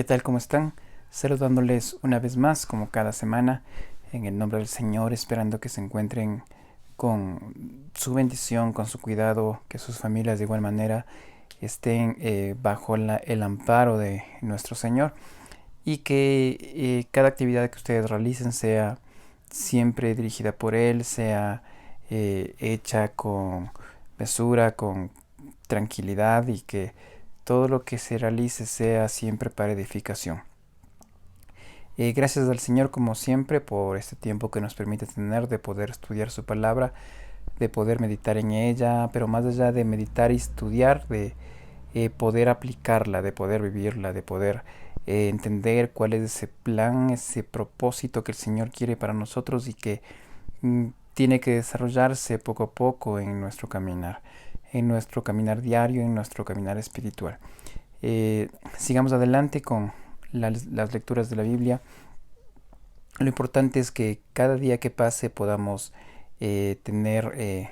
¿Qué tal? ¿Cómo están? Saludándoles una vez más, como cada semana, en el nombre del Señor, esperando que se encuentren con su bendición, con su cuidado, que sus familias de igual manera estén bajo el amparo de nuestro Señor y que cada actividad que ustedes realicen sea siempre dirigida por Él, sea hecha con mesura, con tranquilidad y que todo lo que se realice sea siempre para edificación. Gracias al Señor como siempre por este tiempo que nos permite tener de poder estudiar su palabra, de poder meditar en ella, pero más allá de meditar y estudiar, de poder aplicarla, de poder vivirla, de poder entender cuál es ese plan, ese propósito que el Señor quiere para nosotros y que tiene que desarrollarse poco a poco en nuestro caminar diario, en nuestro caminar espiritual. Sigamos adelante con las lecturas de la Biblia. Lo importante es que cada día que pase podamos tener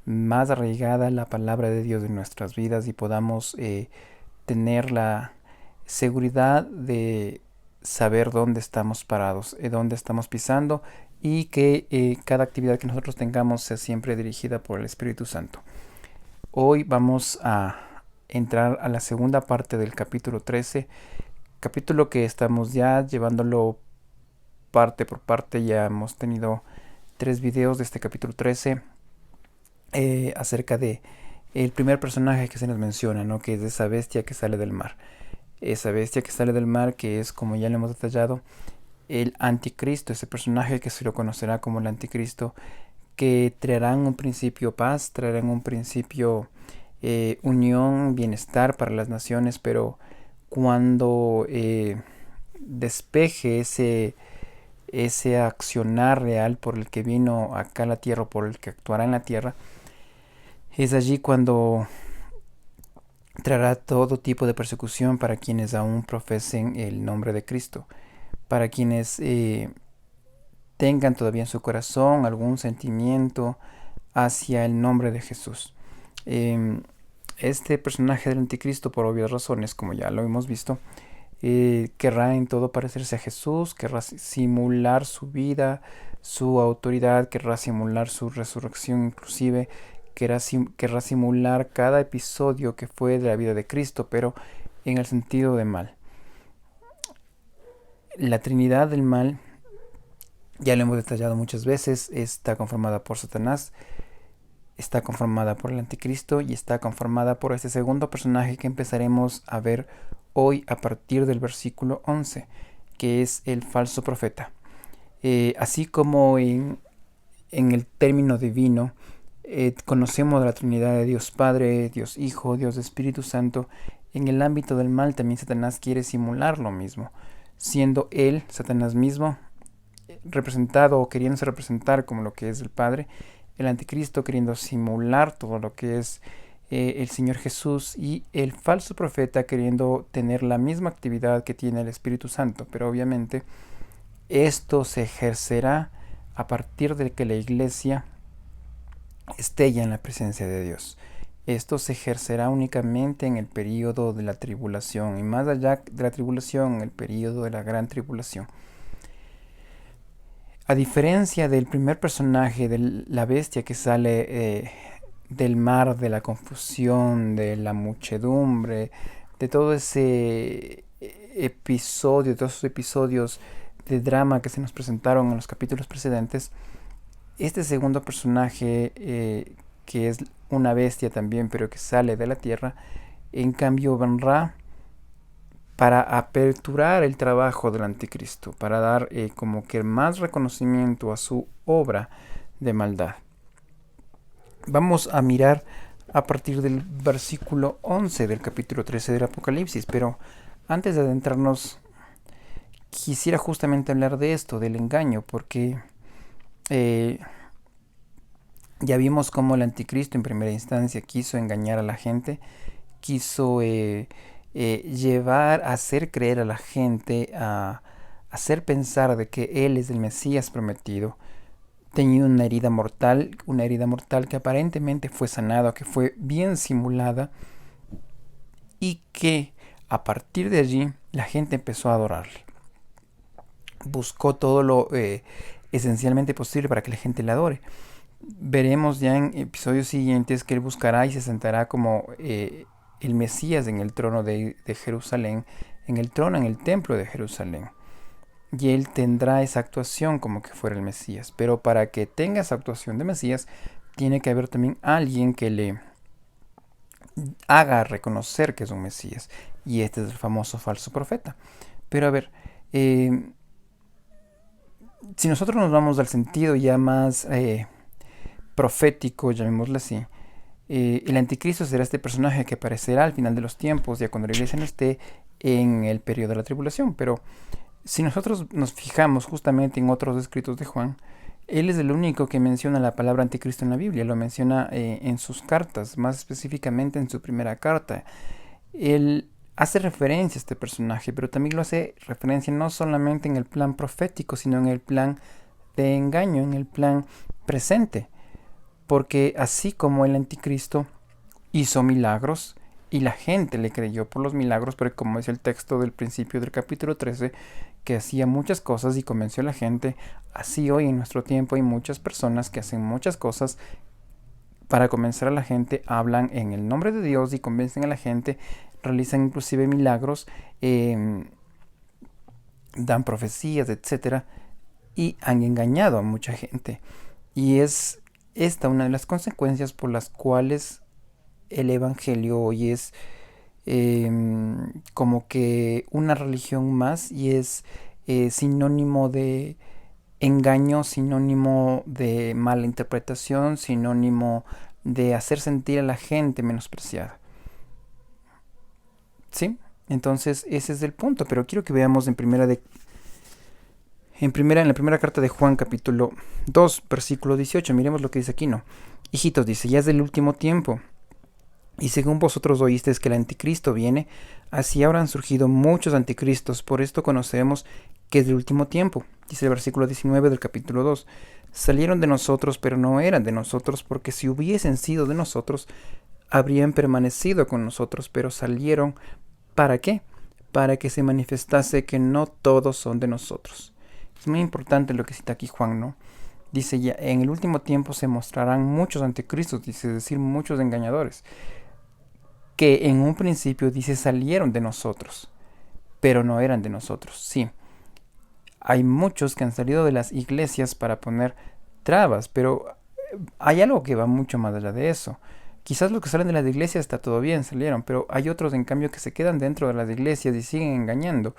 más arraigada la palabra de Dios en nuestras vidas y podamos tener la seguridad de saber dónde estamos parados, dónde estamos pisando y que cada actividad que nosotros tengamos sea siempre dirigida por el Espíritu Santo. Hoy vamos a entrar a la segunda parte del capítulo 13, capítulo que estamos ya llevándolo parte por parte. Ya hemos tenido 3 videos de este capítulo 13 acerca de el primer personaje que se nos menciona, ¿no? Que es esa bestia que sale del mar. Esa bestia que sale del mar, que es, como ya le hemos detallado, el anticristo, ese personaje que se lo conocerá como el anticristo, que traerán un principio paz, traerán un principio unión, bienestar para las naciones, pero cuando despeje ese accionar real por el que vino acá a la tierra, por el que actuará en la tierra, es allí cuando traerá todo tipo de persecución para quienes aún profesen el nombre de Cristo, para quienes tengan todavía en su corazón algún sentimiento hacia el nombre de Jesús. Este personaje del anticristo, por obvias razones, como ya lo hemos visto, querrá en todo parecerse a Jesús, querrá simular su vida, su autoridad, querrá simular su resurrección inclusive, querrá simular cada episodio que fue de la vida de Cristo, pero en el sentido de mal. La Trinidad del mal, ya lo hemos detallado muchas veces, está conformada por Satanás, está conformada por el anticristo y está conformada por este segundo personaje que empezaremos a ver hoy a partir del versículo 11, que es el falso profeta. Así como en el término divino conocemos la Trinidad de Dios Padre, Dios Hijo, Dios Espíritu Santo, en el ámbito del mal también Satanás quiere simular lo mismo, siendo él, Satanás mismo, representado o queriéndose representar como lo que es el Padre, el anticristo queriendo simular todo lo que es el Señor Jesús, y el falso profeta queriendo tener la misma actividad que tiene el Espíritu Santo. Pero obviamente esto se ejercerá a partir de que la iglesia esté ya en la presencia de Dios. Esto se ejercerá únicamente en el período de la tribulación, y más allá de la tribulación, en el período de la gran tribulación. A diferencia del primer personaje, de la bestia que sale del mar, de la confusión, de la muchedumbre, de todo ese episodio, de todos esos episodios de drama que se nos presentaron en los capítulos precedentes, este segundo personaje, que es una bestia también, pero que sale de la tierra, en cambio vendrá para aperturar el trabajo del anticristo, para dar como que más reconocimiento a su obra de maldad. Vamos a mirar a partir del versículo 11 del capítulo 13 del Apocalipsis, pero antes de adentrarnos quisiera justamente hablar de esto, del engaño, porque ya vimos cómo el anticristo en primera instancia quiso engañar a la gente, quiso llevar a hacer creer a la gente, a hacer pensar de que él es el Mesías prometido. Tenía una herida mortal que aparentemente fue sanada, que fue bien simulada y que a partir de allí la gente empezó a adorarle. Buscó todo lo esencialmente posible para que la gente le adore. Veremos ya en episodios siguientes que él buscará y se sentará como el Mesías en el trono de Jerusalén, en el templo de Jerusalén. Y él tendrá esa actuación como que fuera el Mesías. Pero para que tenga esa actuación de Mesías, tiene que haber también alguien que le haga reconocer que es un Mesías. Y este es el famoso falso profeta. Pero a ver, si nosotros nos vamos al sentido ya más profético, llamémoslo así, el anticristo será este personaje que aparecerá al final de los tiempos, ya cuando la iglesia no esté en el periodo de la tribulación. Pero si nosotros nos fijamos justamente en otros escritos de Juan, él es el único que menciona la palabra anticristo en la Biblia, lo menciona en sus cartas, más específicamente en su primera carta. Él hace referencia a este personaje, pero también lo hace referencia no solamente en el plan profético, sino en el plan de engaño, en el plan presente. Porque así como el anticristo hizo milagros y la gente le creyó por los milagros, porque como dice el texto del principio del capítulo 13, que hacía muchas cosas y convenció a la gente, así hoy en nuestro tiempo hay muchas personas que hacen muchas cosas para convencer a la gente, hablan en el nombre de Dios y convencen a la gente, realizan inclusive milagros, dan profecías, etcétera, y han engañado a mucha gente. Y es esta una de las consecuencias por las cuales el Evangelio hoy es como que una religión más y es sinónimo de engaño, sinónimo de mala interpretación, sinónimo de hacer sentir a la gente menospreciada. ¿Sí? Entonces ese es el punto, pero quiero que veamos en la primera carta de Juan, capítulo 2, versículo 18. Miremos lo que dice aquí, ¿no? Hijitos, dice, ya es del último tiempo. Y según vosotros oísteis que el anticristo viene, así habrán surgido muchos anticristos. Por esto conocemos que es del último tiempo. Dice el versículo 19 del capítulo 2. Salieron de nosotros, pero no eran de nosotros, porque si hubiesen sido de nosotros, habrían permanecido con nosotros, pero salieron, ¿para qué? Para que se manifestase que no todos son de nosotros. Es muy importante lo que cita aquí Juan, ¿no? Dice, ya en el último tiempo se mostrarán muchos anticristos, dice, es decir, muchos engañadores, que en un principio, dice, salieron de nosotros, pero no eran de nosotros. Sí, hay muchos que han salido de las iglesias para poner trabas, pero hay algo que va mucho más allá de eso. Quizás los que salen de las iglesias está todo bien, salieron, pero hay otros en cambio que se quedan dentro de las iglesias y siguen engañando.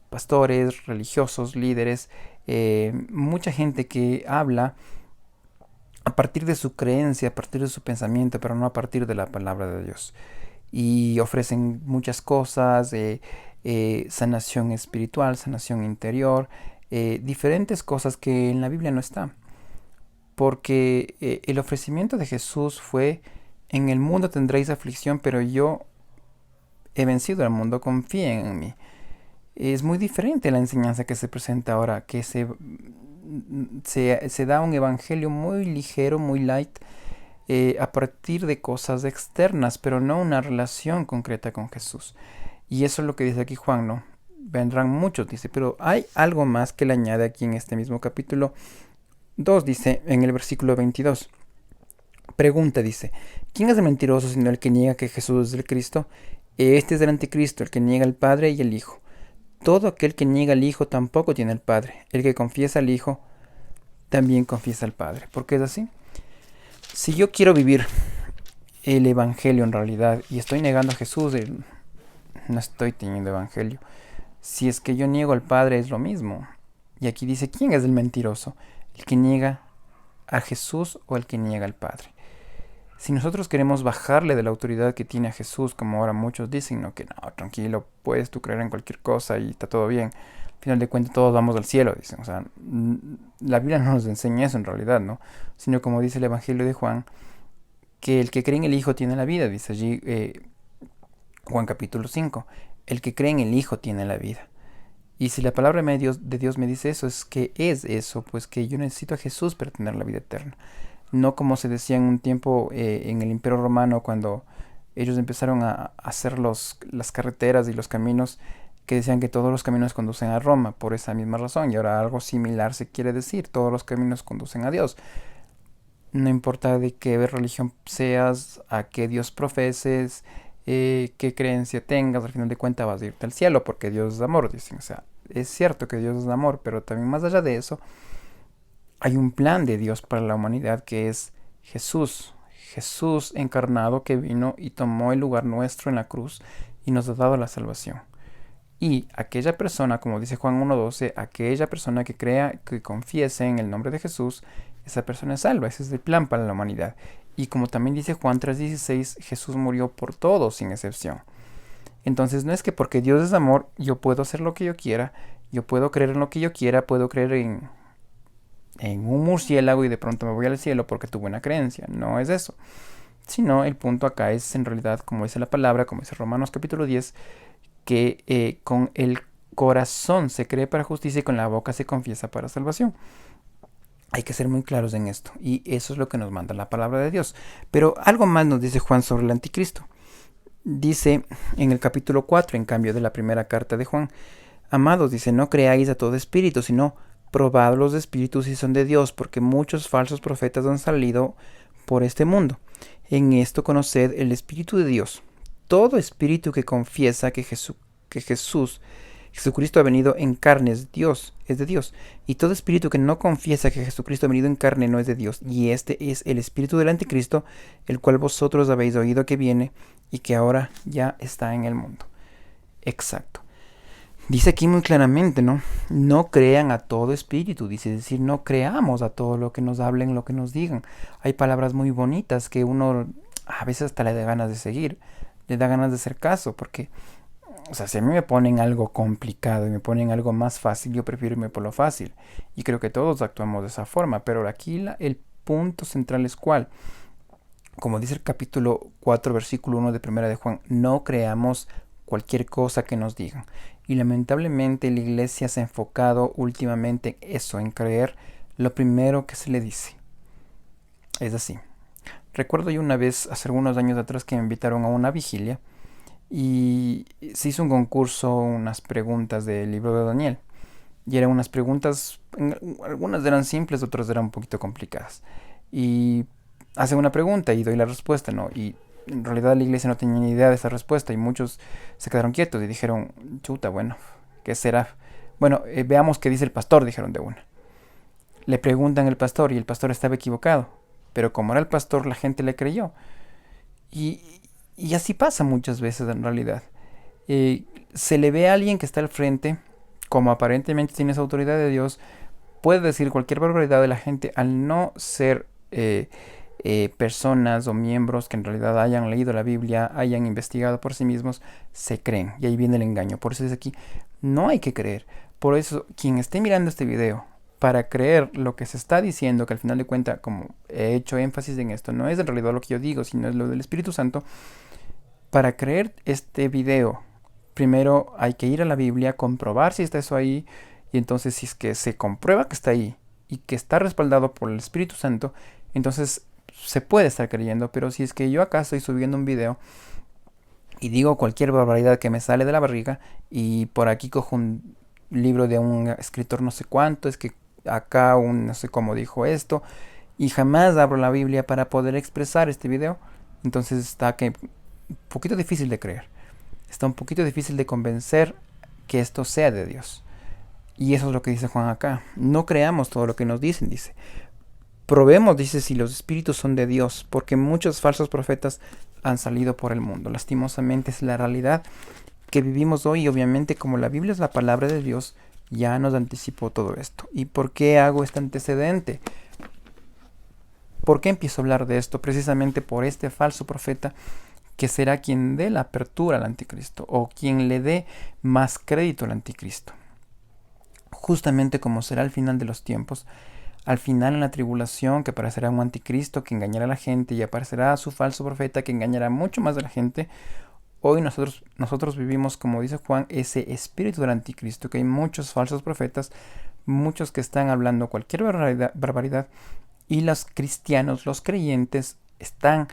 Pastores, religiosos, líderes, mucha gente que habla a partir de su creencia, a partir de su pensamiento, pero no a partir de la palabra de Dios. Y ofrecen muchas cosas, sanación espiritual, sanación interior, diferentes cosas que en la Biblia no están. Porque el ofrecimiento de Jesús fue, en el mundo tendréis aflicción, pero yo he vencido al mundo, confíen en mí. Es muy diferente la enseñanza que se presenta ahora, que se da un evangelio muy ligero, muy light, a partir de cosas externas, pero no una relación concreta con Jesús. Y eso es lo que dice aquí Juan, ¿no? Vendrán muchos, dice, pero hay algo más que le añade aquí en este mismo capítulo 2, dice en el versículo 22. Pregunta, dice, ¿quién es el mentiroso sino el que niega que Jesús es el Cristo? Este es el anticristo, el que niega al Padre y el Hijo. Todo aquel que niega al Hijo tampoco tiene al Padre. El que confiesa al Hijo también confiesa al Padre. ¿Por qué es así? Si yo quiero vivir el Evangelio en realidad y estoy negando a Jesús, no estoy teniendo Evangelio. Si es que yo niego al Padre es lo mismo. Y aquí dice, ¿quién es el mentiroso? ¿El que niega a Jesús o el que niega al Padre? Si nosotros queremos bajarle de la autoridad que tiene a Jesús, como ahora muchos dicen, no, que no, tranquilo, puedes tú creer en cualquier cosa y está todo bien. Al final de cuentas todos vamos al cielo, dicen. O sea, la Biblia no nos enseña eso en realidad, ¿no? Sino como dice el Evangelio de Juan, que el que cree en el Hijo tiene la vida, dice allí Juan capítulo 5. El que cree en el Hijo tiene la vida. Y si la palabra de Dios me dice eso, es que es eso, pues que yo necesito a Jesús para tener la vida eterna. No como se decía en un tiempo en el Imperio Romano cuando ellos empezaron a hacer las carreteras y los caminos que decían que todos los caminos conducen a Roma por esa misma razón. Y ahora algo similar se quiere decir, todos los caminos conducen a Dios. No importa de qué religión seas, a qué Dios profeses, qué creencia tengas, al final de cuentas vas a irte al cielo porque Dios es amor, dicen. O sea, es cierto que Dios es amor, pero también más allá de eso, hay un plan de Dios para la humanidad que es Jesús. Jesús encarnado que vino y tomó el lugar nuestro en la cruz y nos ha dado la salvación. Y aquella persona, como dice Juan 1:12, aquella persona que crea, que confiese en el nombre de Jesús, esa persona es salva. Ese es el plan para la humanidad. Y como también dice Juan 3:16, Jesús murió por todos sin excepción. Entonces no es que porque Dios es amor, yo puedo hacer lo que yo quiera, yo puedo creer en lo que yo quiera, puedo creer en un murciélago y de pronto me voy al cielo porque tuve una creencia. No es eso. Sino el punto acá es en realidad, como dice la palabra, como dice Romanos capítulo 10, que con el corazón se cree para justicia y con la boca se confiesa para salvación. Hay que ser muy claros en esto. Y eso es lo que nos manda la palabra de Dios. Pero algo más nos dice Juan sobre el anticristo. Dice en el capítulo 4, en cambio de la primera carta de Juan, amados, dice, no creáis a todo espíritu, sino probad los espíritus si son de Dios, porque muchos falsos profetas han salido por este mundo. En esto conoced el Espíritu de Dios. Todo espíritu que confiesa que Jesucristo ha venido en carne es de Dios. Y todo espíritu que no confiesa que Jesucristo ha venido en carne no es de Dios. Y este es el espíritu del anticristo, el cual vosotros habéis oído que viene y que ahora ya está en el mundo. Exacto. Dice aquí muy claramente, ¿no? No crean a todo espíritu, dice, es decir, no creamos a todo lo que nos hablen, lo que nos digan. Hay palabras muy bonitas que uno a veces hasta le da ganas de seguir, le da ganas de hacer caso, porque, o sea, si a mí me ponen algo complicado y me ponen algo más fácil, yo prefiero irme por lo fácil. Y creo que todos actuamos de esa forma, pero aquí el punto central es cuál. Como dice el capítulo 4, versículo 1 de Primera de Juan, no creamos cualquier cosa que nos digan. Y lamentablemente la iglesia se ha enfocado últimamente en eso, en creer lo primero que se le dice. Es así. Recuerdo yo una vez, hace algunos años atrás, que me invitaron a una vigilia y se hizo un concurso, unas preguntas del libro de Daniel. Y eran unas preguntas, algunas eran simples, otras eran un poquito complicadas. Y hace una pregunta y doy la respuesta, ¿no? Y en realidad la iglesia no tenía ni idea de esa respuesta y muchos se quedaron quietos y dijeron, chuta, bueno, ¿qué será? Bueno, veamos qué dice el pastor, dijeron de una. Le preguntan al pastor y el pastor estaba equivocado, pero como era el pastor la gente le creyó. Y, y así pasa muchas veces en realidad. Se le ve a alguien que está al frente, como aparentemente tiene esa autoridad de Dios, puede decir cualquier barbaridad de la gente al no ser personas o miembros que en realidad hayan leído la Biblia, hayan investigado por sí mismos, se creen. Y ahí viene el engaño. Por eso es aquí, no hay que creer. Por eso, quien esté mirando este video, para creer lo que se está diciendo, que al final de cuentas, como he hecho énfasis en esto, no es en realidad lo que yo digo, sino es lo del Espíritu Santo, para creer este video, primero hay que ir a la Biblia, comprobar si está eso ahí, y entonces si es que se comprueba que está ahí y que está respaldado por el Espíritu Santo, entonces se puede estar creyendo. Pero si es que yo acá estoy subiendo un video y digo cualquier barbaridad que me sale de la barriga y por aquí cojo un libro de un escritor no sé cuánto, es que acá un no sé cómo dijo esto, y jamás abro la Biblia para poder expresar este video, entonces está que un poquito difícil de creer. Está un poquito difícil de convencer que esto sea de Dios. Y eso es lo que dice Juan acá. No creamos todo lo que nos dicen, dice. Probemos, dice, si los espíritus son de Dios, porque muchos falsos profetas han salido por el mundo. Lastimosamente es la realidad que vivimos hoy y obviamente como la Biblia es la palabra de Dios, ya nos anticipó todo esto. ¿Y por qué hago este antecedente? ¿Por qué empiezo a hablar de esto? Precisamente por este falso profeta que será quien dé la apertura al anticristo o quien le dé más crédito al anticristo. Justamente como será al final de los tiempos, al final en la tribulación, que aparecerá un anticristo que engañará a la gente y aparecerá su falso profeta que engañará mucho más de la gente. Hoy nosotros vivimos, como dice Juan, ese espíritu del anticristo, que hay muchos falsos profetas, muchos que están hablando cualquier barbaridad y los cristianos, los creyentes, están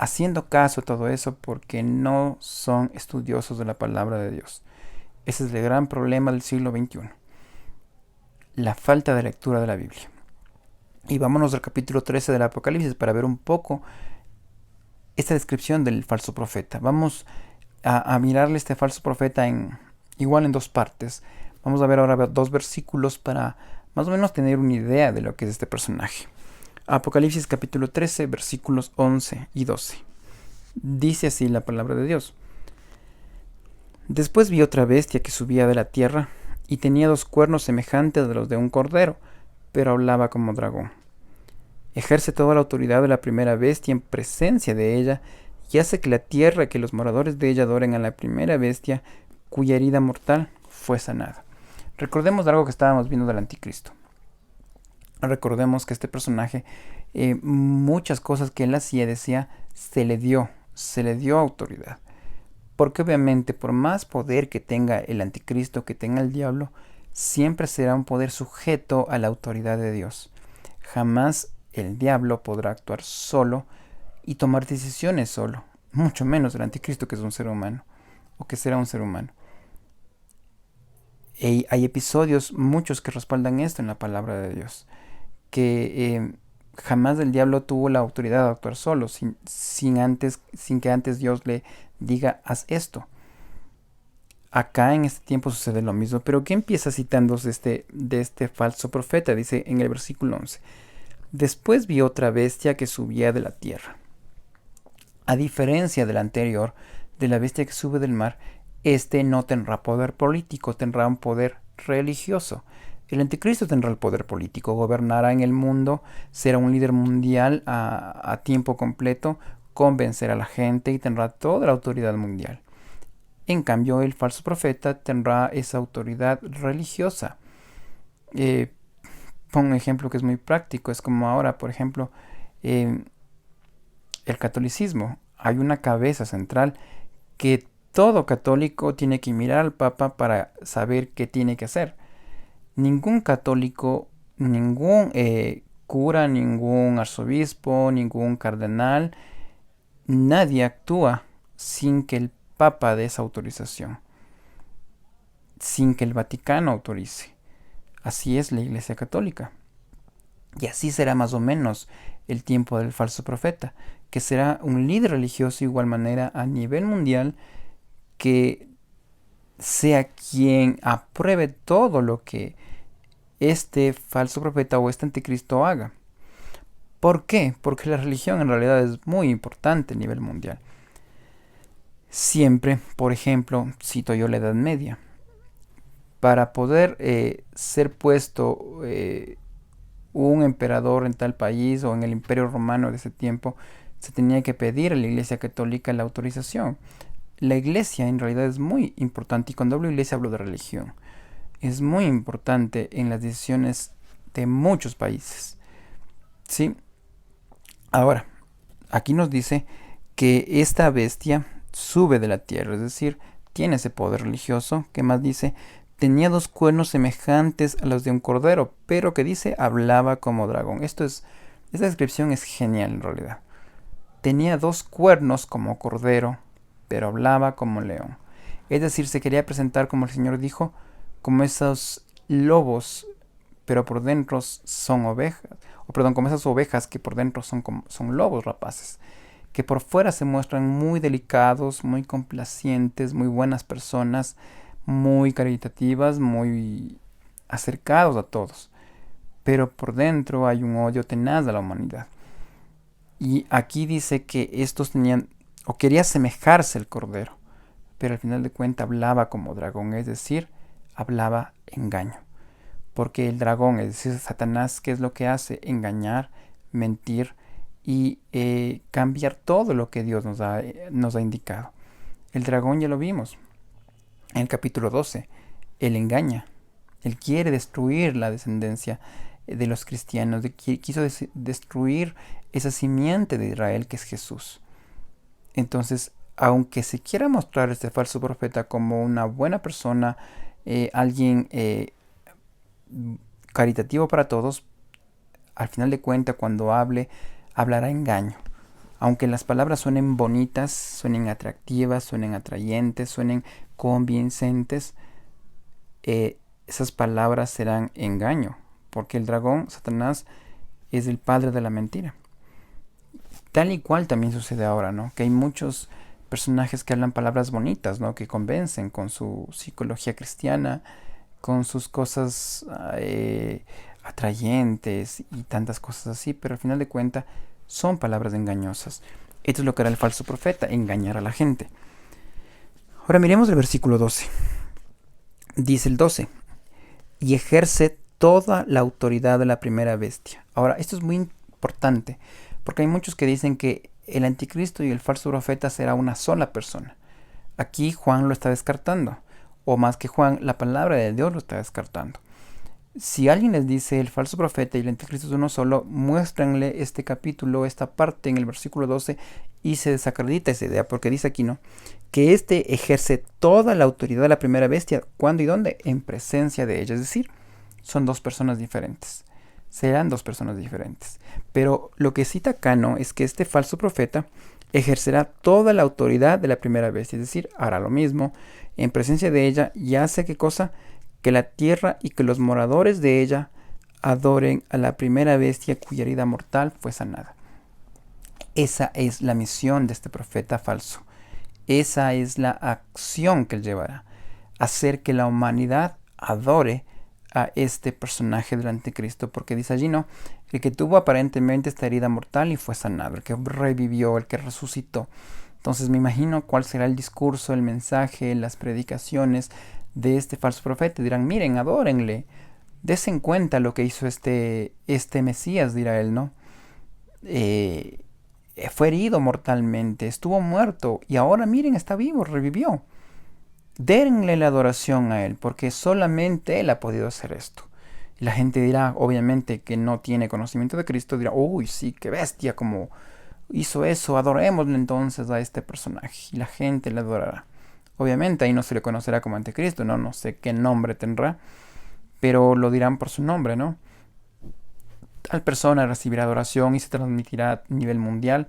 haciendo caso a todo eso porque no son estudiosos de la palabra de Dios. Ese es el gran problema del siglo XXI, la falta de lectura de la Biblia. Y vámonos al capítulo 13 del Apocalipsis para ver un poco esta descripción del falso profeta. Vamos a mirarle este falso profeta igual en dos partes. Vamos a ver ahora dos versículos para más o menos tener una idea de lo que es este personaje. Apocalipsis capítulo 13, versículos 11 y 12. Dice así la palabra de Dios. Después vi otra bestia que subía de la tierra y tenía 2 cuernos semejantes a los de un cordero, pero hablaba como dragón. Ejerce toda la autoridad de la primera bestia en presencia de ella y hace que la tierra y que los moradores de ella adoren a la primera bestia cuya herida mortal fue sanada. Recordemos algo que estábamos viendo del anticristo. Recordemos que este personaje, muchas cosas que él hacía, decía, se le dio autoridad. Porque obviamente por más poder que tenga el anticristo, que tenga el diablo, siempre será un poder sujeto a la autoridad de Dios. Jamás el diablo podrá actuar solo y tomar decisiones solo, mucho menos el anticristo, que es un ser humano, o que será un ser humano. Y hay episodios, muchos, que respaldan esto en la palabra de Dios, que jamás el diablo tuvo la autoridad de actuar solo, sin que antes Dios le diga, haz esto. Acá en este tiempo sucede lo mismo, pero ¿qué empieza citando de este falso profeta? Dice en el versículo 11. Después vi otra bestia que subía de la tierra. A diferencia del anterior, de la bestia que sube del mar, este no tendrá poder político, tendrá un poder religioso. El anticristo tendrá el poder político, gobernará en el mundo, será un líder mundial a tiempo completo, convencerá a la gente y tendrá toda la autoridad mundial. En cambio, el falso profeta tendrá esa autoridad religiosa. Pongo un ejemplo que es muy práctico. Es como ahora, por ejemplo, el catolicismo. Hay una cabeza central que todo católico tiene que mirar al Papa para saber qué tiene que hacer. Ningún católico, ningún cura, ningún arzobispo, ningún cardenal, nadie actúa sin que el Papa dé esa autorización, sin que el Vaticano autorice. Así es la Iglesia Católica. Y así será más o menos el tiempo del falso profeta, que será un líder religioso de igual manera a nivel mundial, que sea quien apruebe todo lo que este falso profeta o este anticristo haga. ¿Por qué? Porque la religión en realidad es muy importante a nivel mundial. Siempre, por ejemplo, cito yo la Edad Media. Para poder ser puesto un emperador en tal país o en el Imperio Romano de ese tiempo, se tenía que pedir a la Iglesia Católica la autorización. La Iglesia en realidad es muy importante, y cuando hablo de Iglesia hablo de religión. Es muy importante en las decisiones de muchos países. ¿Sí? Ahora, aquí nos dice que esta bestia sube de la tierra, es decir, tiene ese poder religioso. ¿Qué más dice? Tenía 2 cuernos semejantes a los de un cordero, pero que dice, hablaba como dragón. Esta descripción es genial en realidad. Tenía 2 cuernos como cordero, pero hablaba como león. Es decir, se quería presentar, como el Señor dijo, como esos lobos, pero por dentro son ovejas, como esas ovejas que por dentro son lobos rapaces, que por fuera se muestran muy delicados, muy complacientes, muy buenas personas, muy caritativas, muy acercados a todos, pero por dentro hay un odio tenaz a la humanidad. Y aquí dice que estos tenían, o quería asemejarse al cordero, pero al final de cuentas hablaba como dragón, es decir, hablaba engaño. Porque el dragón, es decir, Satanás, ¿qué es lo que hace? Engañar, mentir y cambiar todo lo que Dios nos ha indicado. El dragón ya lo vimos en el capítulo 12. Él engaña. Él quiere destruir la descendencia de los cristianos. Quiso destruir esa simiente de Israel que es Jesús. Entonces, aunque se quiera mostrar este falso profeta como una buena persona, alguien caritativo para todos, al final de cuentas, cuando hablará engaño. Aunque las palabras suenen bonitas, suenen atractivas, suenen atrayentes, suenen convincentes, esas palabras serán engaño, porque el dragón, Satanás, es el padre de la mentira. Tal y cual también sucede ahora, ¿no? Que hay muchos personajes que hablan palabras bonitas, ¿no? Que convencen con su psicología cristiana, con sus cosas atrayentes y tantas cosas así, pero al final de cuentas son palabras engañosas. Esto es lo que hará el falso profeta, engañar a la gente. Ahora miremos el versículo 12. Dice el 12, y ejerce toda la autoridad de la primera bestia. Ahora, esto es muy importante, porque hay muchos que dicen que el anticristo y el falso profeta será una sola persona. Aquí Juan lo está descartando, o más que Juan, la palabra de Dios lo está descartando. Si alguien les dice el falso profeta y el anticristo es uno solo, muéstranle este capítulo, esta parte en el versículo 12 y se desacredita esa idea, porque dice aquí, ¿no? Que éste ejerce toda la autoridad de la primera bestia. ¿Cuándo y dónde? En presencia de ella. Es decir, son dos personas diferentes. Serán dos personas diferentes. Pero lo que cita acá, ¿no? Es que este falso profeta ejercerá toda la autoridad de la primera bestia. Es decir, hará lo mismo en presencia de ella y hace ¿qué cosa? Que la tierra y que los moradores de ella adoren a la primera bestia cuya herida mortal fue sanada. Esa es la misión de este profeta falso. Esa es la acción que él llevará. Hacer que la humanidad adore a este personaje del anticristo. Porque dice allí, ¿no? El que tuvo aparentemente esta herida mortal y fue sanado. El que revivió, el que resucitó. Entonces me imagino cuál será el discurso, el mensaje, las predicaciones de este falso profeta. Dirán, miren, adórenle. Desen cuenta lo que hizo este Mesías, dirá él, ¿no? Fue herido mortalmente, estuvo muerto y ahora miren, está vivo, revivió. Denle la adoración a él, porque solamente él ha podido hacer esto. Y la gente dirá, obviamente, que no tiene conocimiento de Cristo, dirá, uy, sí, qué bestia, como hizo eso, adorémosle entonces a este personaje. Y la gente le adorará. Obviamente ahí no se le conocerá como anticristo, no sé qué nombre tendrá, pero lo dirán por su nombre, ¿no? Tal persona recibirá adoración y se transmitirá a nivel mundial.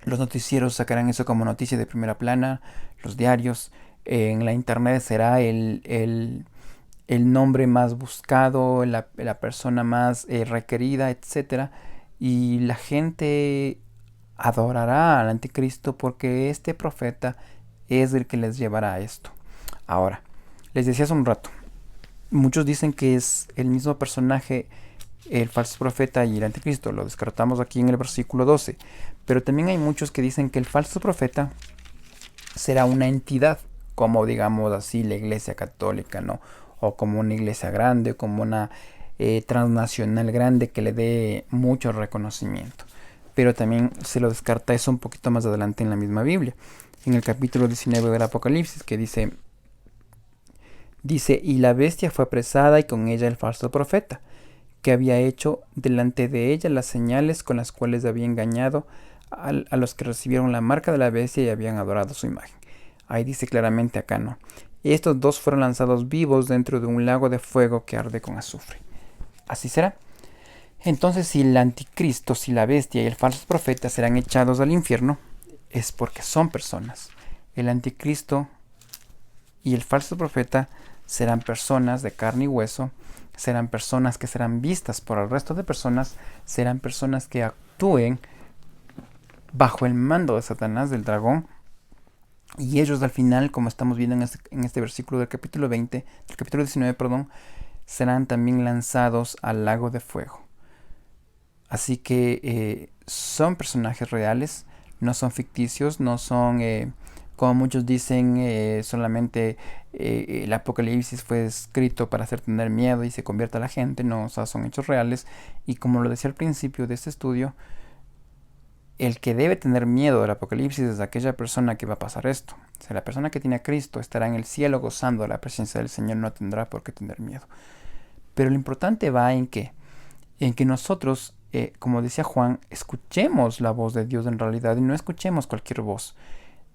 Los noticieros sacarán eso como noticia de primera plana, los diarios, en la internet será el nombre más buscado, la persona más requerida, etc. Y la gente adorará al anticristo porque este profeta es el que les llevará a esto. Ahora, les decía hace un rato, muchos dicen que es el mismo personaje, el falso profeta y el anticristo. Lo descartamos aquí en el versículo 12. Pero también hay muchos que dicen que el falso profeta será una entidad, como digamos así la iglesia católica, ¿no? O como una iglesia grande, como una transnacional grande que le dé mucho reconocimiento. Pero también se lo descarta eso un poquito más adelante en la misma Biblia. En el capítulo 19 del Apocalipsis, que dice, y la bestia fue apresada y con ella el falso profeta, que había hecho delante de ella las señales con las cuales había engañado a los que recibieron la marca de la bestia y habían adorado su imagen. Ahí dice claramente acá, ¿no? Estos dos fueron lanzados vivos dentro de un lago de fuego que arde con azufre. Así será. Entonces, si el anticristo, si la bestia y el falso profeta serán echados al infierno, es porque son personas. El anticristo y el falso profeta serán personas de carne y hueso, serán personas que serán vistas por el resto de personas, serán personas que actúen bajo el mando de Satanás, del dragón, y ellos al final, como estamos viendo en este versículo del capítulo 20, del capítulo 19, perdón, serán también lanzados al lago de fuego. Así que son personajes reales, no son ficticios, no son, como muchos dicen, solamente el Apocalipsis fue escrito para hacer tener miedo y se convierta a la gente. No, o sea, son hechos reales. Y como lo decía al principio de este estudio, el que debe tener miedo del Apocalipsis es aquella persona que va a pasar esto. O sea, la persona que tiene a Cristo estará en el cielo gozando de la presencia del Señor, no tendrá por qué tener miedo. Pero lo importante va en que nosotros, como decía Juan, escuchemos la voz de Dios en realidad y no escuchemos cualquier voz.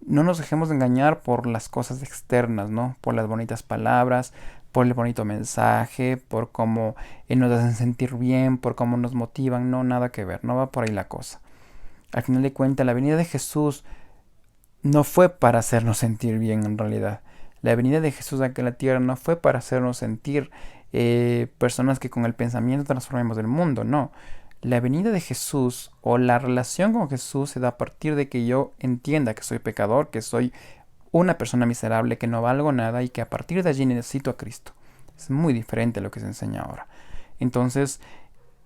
No nos dejemos engañar por las cosas externas, ¿no? Por las bonitas palabras, por el bonito mensaje, por cómo nos hacen sentir bien, por cómo nos motivan. No, nada que ver, no va por ahí la cosa. Al final de cuentas, la venida de Jesús no fue para hacernos sentir bien en realidad. La venida de Jesús aquí a la tierra no fue para hacernos sentir personas que con el pensamiento transformemos el mundo, no. La venida de Jesús o la relación con Jesús se da a partir de que yo entienda que soy pecador, que soy una persona miserable, que no valgo nada y que a partir de allí necesito a Cristo. Es muy diferente a lo que se enseña ahora. Entonces,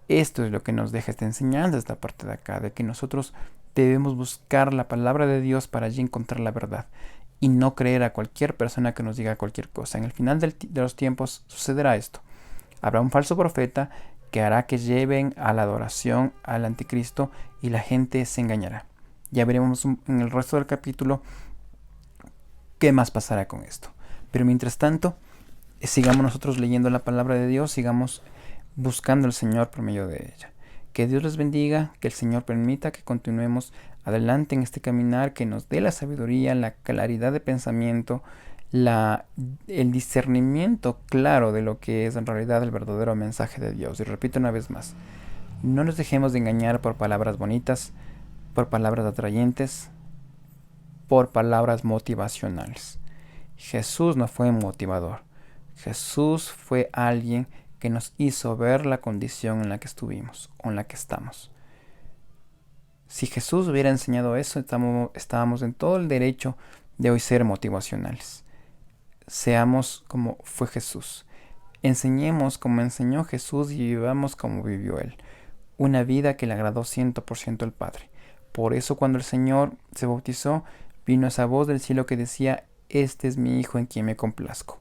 esto es lo que nos deja esta enseñanza, esta parte de acá, de que nosotros debemos buscar la palabra de Dios para allí encontrar la verdad y no creer a cualquier persona que nos diga cualquier cosa. En el final de los tiempos sucederá esto. Habrá un falso profeta que hará que lleven a la adoración al anticristo y la gente se engañará. Ya veremos en el resto del capítulo qué más pasará con esto. Pero mientras tanto, sigamos nosotros leyendo la palabra de Dios, sigamos buscando al Señor por medio de ella. Que Dios les bendiga, que el Señor permita que continuemos adelante en este caminar, que nos dé la sabiduría, la claridad de pensamiento, el discernimiento claro de lo que es en realidad el verdadero mensaje de Dios. Y repito una vez más, no nos dejemos de engañar por palabras bonitas, por palabras atrayentes, por palabras motivacionales. Jesús no fue un motivador. Jesús fue alguien que nos hizo ver la condición en la que estuvimos o en la que estamos. Si Jesús hubiera enseñado eso, estábamos en todo el derecho de hoy ser motivacionales. Seamos como fue Jesús. Enseñemos como enseñó Jesús y vivamos como vivió Él. Una vida que le agradó 100% al Padre. Por eso cuando el Señor se bautizó, vino esa voz del cielo que decía: este es mi Hijo en quien me complazco.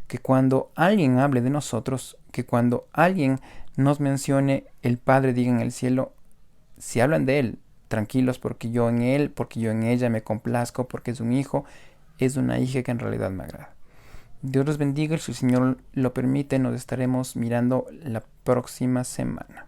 Que cuando alguien hable de nosotros, que cuando alguien nos mencione, el Padre diga en el cielo: si hablan de Él, tranquilos, porque yo en Él, porque yo en ella me complazco, porque es un hijo, es una hija que en realidad me agrada. Dios los bendiga y si el Señor lo permite, nos estaremos mirando la próxima semana.